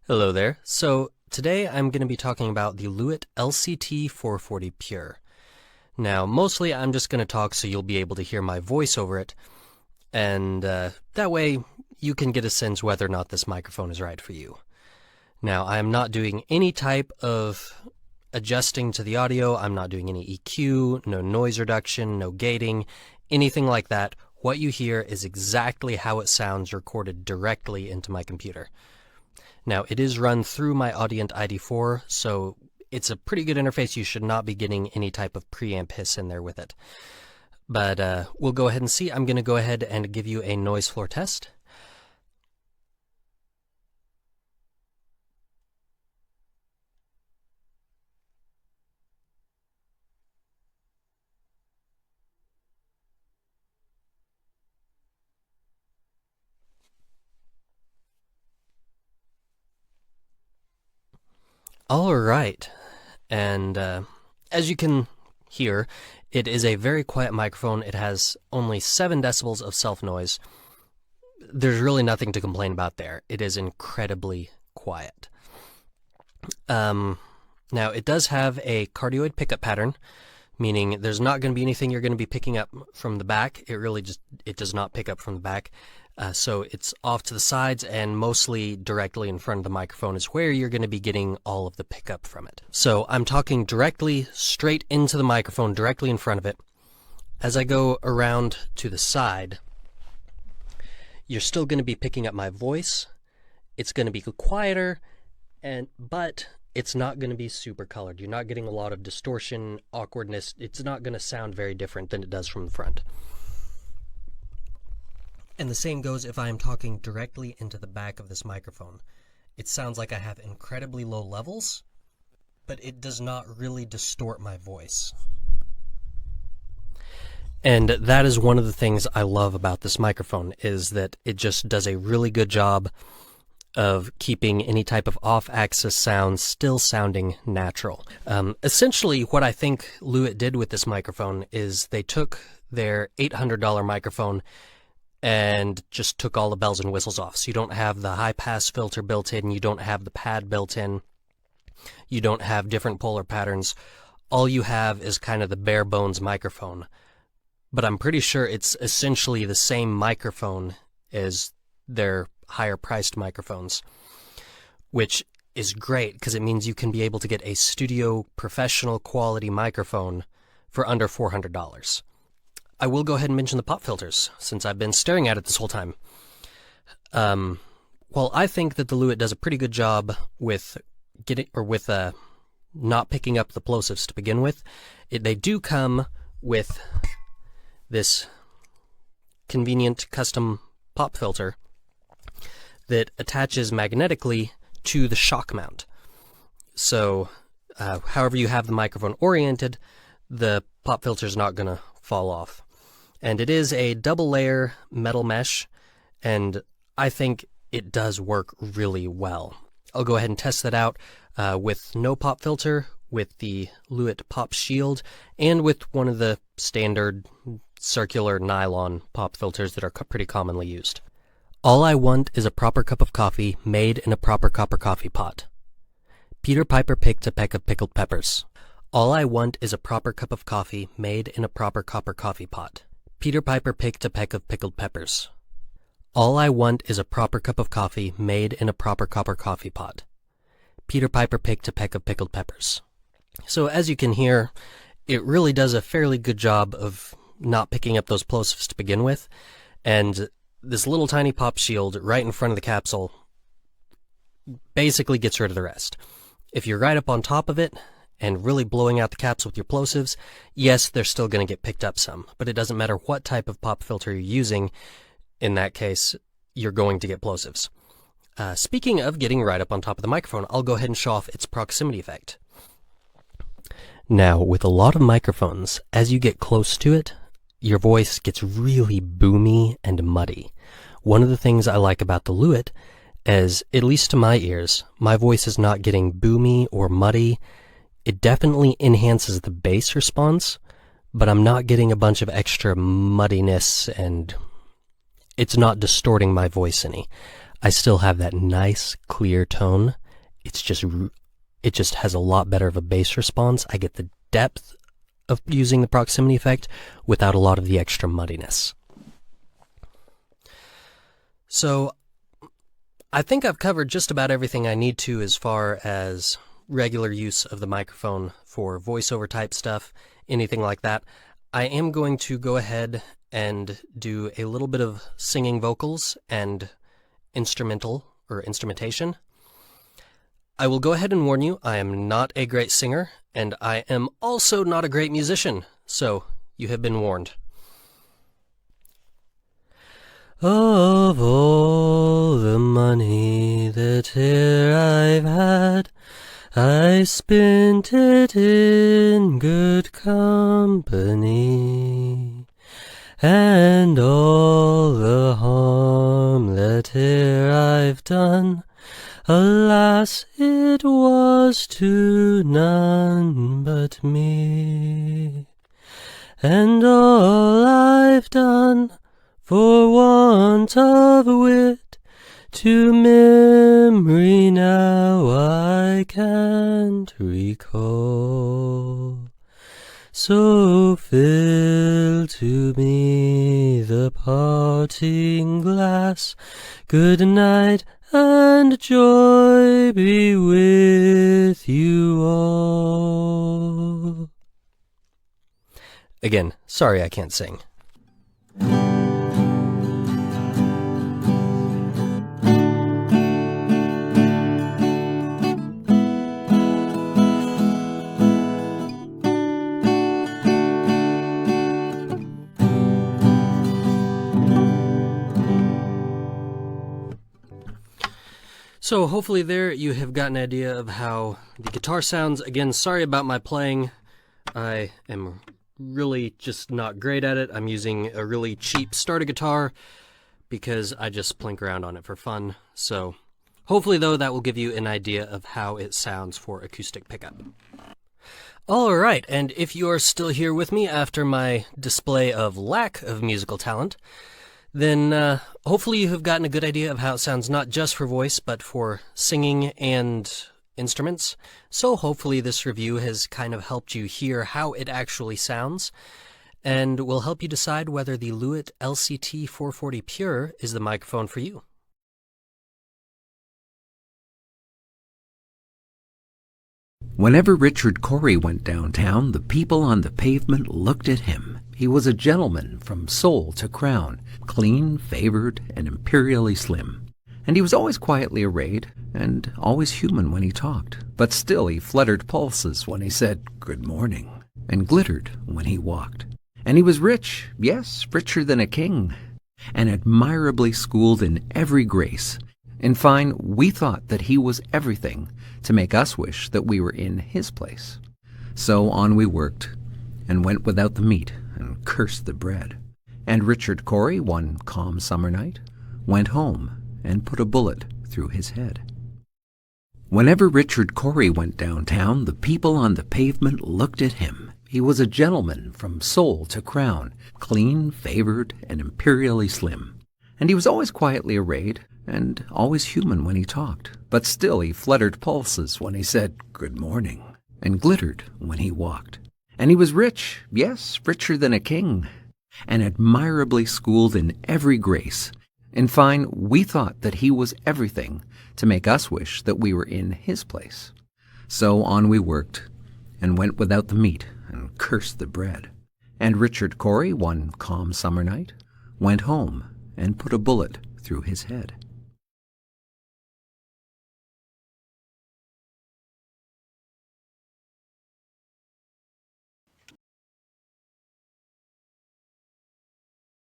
Hello there. So today I'm going to be talking about the Lewitt LCT 440 Pure. Now, mostly I'm just going to talk so you'll be able to hear my voice over it, and that way you can get a sense whether or not this microphone is right for you. Now, I am not doing any type of adjusting to the audio. I'm not doing any EQ, no noise reduction, no gating, anything like that. What you hear is exactly how it sounds recorded directly into my computer. Now, it is run through my Audient ID4, so it's a pretty good interface. You should not be getting any type of preamp hiss in there with it. But we'll go ahead and see. I'm going to go ahead and give you a noise floor test. All right, and as you can hear, it is a very quiet microphone. It has only 7 decibels of self-noise. There's really nothing to complain about there. It is incredibly quiet. Now, it does have a cardioid pickup pattern, meaning there's not going to be anything you're going to be picking up from the back. It does not pick up from the back. So it's off to the sides, and mostly directly in front of the microphone is where you're going to be getting all of the pickup from it. So I'm talking directly straight into the microphone, directly in front of it. As I go around to the side, you're still going to be picking up my voice. It's going to be quieter, but it's not going to be super colored. You're not getting a lot of distortion, awkwardness. It's not going to sound very different than it does from the front. And the same goes if I am talking directly into the back of this microphone. It sounds like I have incredibly low levels, but it does not really distort my voice. And that is one of the things I love about this microphone, is that it just does a really good job of keeping any type of off-axis sound still sounding natural. Essentially, what I think Lewitt did with this microphone is they took their $800 microphone and just took all the bells and whistles off. So you don't have the high-pass filter built in, you don't have the pad built in, you don't have different polar patterns. All you have is kind of the bare-bones microphone. But I'm pretty sure it's essentially the same microphone as their higher-priced microphones, which is great because it means you can be able to get a studio professional quality microphone for under $400. I will go ahead and mention the pop filters, since I've been staring at it this whole time. While I think that the Lewitt does a pretty good job with not picking up the plosives to begin with, they do come with this convenient custom pop filter that attaches magnetically to the shock mount. So, however you have the microphone oriented, the pop filter is not going to fall off. And it is a double layer metal mesh, and I think it does work really well. I'll go ahead and test that out with no pop filter, with the Lewitt Pop Shield, and with one of the standard circular nylon pop filters that are pretty commonly used. All I want is a proper cup of coffee made in a proper copper coffee pot. Peter Piper picked a peck of pickled peppers. All I want is a proper cup of coffee made in a proper copper coffee pot. Peter Piper picked a peck of pickled peppers. All I want is a proper cup of coffee made in a proper copper coffee pot. Peter Piper picked a peck of pickled peppers. So as you can hear, it really does a fairly good job of not picking up those plosives to begin with, and this little tiny pop shield right in front of the capsule basically gets rid of the rest. If you're right up on top of it and really blowing out the caps with your plosives, yes, they're still going to get picked up some, but it doesn't matter what type of pop filter you're using. In that case, you're going to get plosives. Speaking of getting right up on top of the microphone, I'll go ahead and show off its proximity effect. Now, with a lot of microphones, as you get close to it, your voice gets really boomy and muddy. One of the things I like about the Lewitt is, at least to my ears, my voice is not getting boomy or muddy. It definitely enhances the bass response, but I'm not getting a bunch of extra muddiness, and it's not distorting my voice any. I still have that nice, clear tone. It just has a lot better of a bass response. I get the depth of using the proximity effect without a lot of the extra muddiness. So I think I've covered just about everything I need to as far as regular use of the microphone for voiceover type stuff, anything like that. I am going to go ahead and do a little bit of singing vocals and instrumentation. I will go ahead and warn you, I am not a great singer, and I am also not a great musician, so you have been warned. Of all the money that here I've had, I spent it in good company, and all the harm that here I've done, alas, it was to none but me. And all I've done, for want of wit, to memory now I can't recall. So fill to me the parting glass. Good night, and joy be with you all. Again, sorry I can't sing. So hopefully there you have got an idea of how the guitar sounds. Again, sorry about my playing. I am really just not great at it. I'm using a really cheap starter guitar because I just plink around on it for fun. So hopefully though that will give you an idea of how it sounds for acoustic pickup. All right, and if you are still here with me after my display of lack of musical talent, then hopefully you have gotten a good idea of how it sounds not just for voice, but for singing and instruments. So hopefully this review has kind of helped you hear how it actually sounds, and will help you decide whether the Lewitt LCT 440 Pure is the microphone for you. Whenever Richard Cory went downtown, the people on the pavement looked at him. He was a gentleman from sole to crown, clean, favored, and imperially slim. And he was always quietly arrayed, and always human when he talked. But still he fluttered pulses when he said, "Good morning," and glittered when he walked. And he was rich, yes, richer than a king, and admirably schooled in every grace. In fine, we thought that he was everything to make us wish that we were in his place. So on we worked, and went without the meat, and cursed the bread. And Richard Cory, one calm summer night, went home and put a bullet through his head. Whenever Richard Cory went downtown, the people on the pavement looked at him. He was a gentleman from sole to crown, clean, favored, and imperially slim. And he was always quietly arrayed, and always human when he talked. But still he fluttered pulses when he said, "Good morning," and glittered when he walked. And he was rich, yes, richer than a king, and admirably schooled in every grace. In fine, we thought that he was everything to make us wish that we were in his place. So on we worked, and went without the meat, and cursed the bread. And Richard Cory, one calm summer night, went home and put a bullet through his head.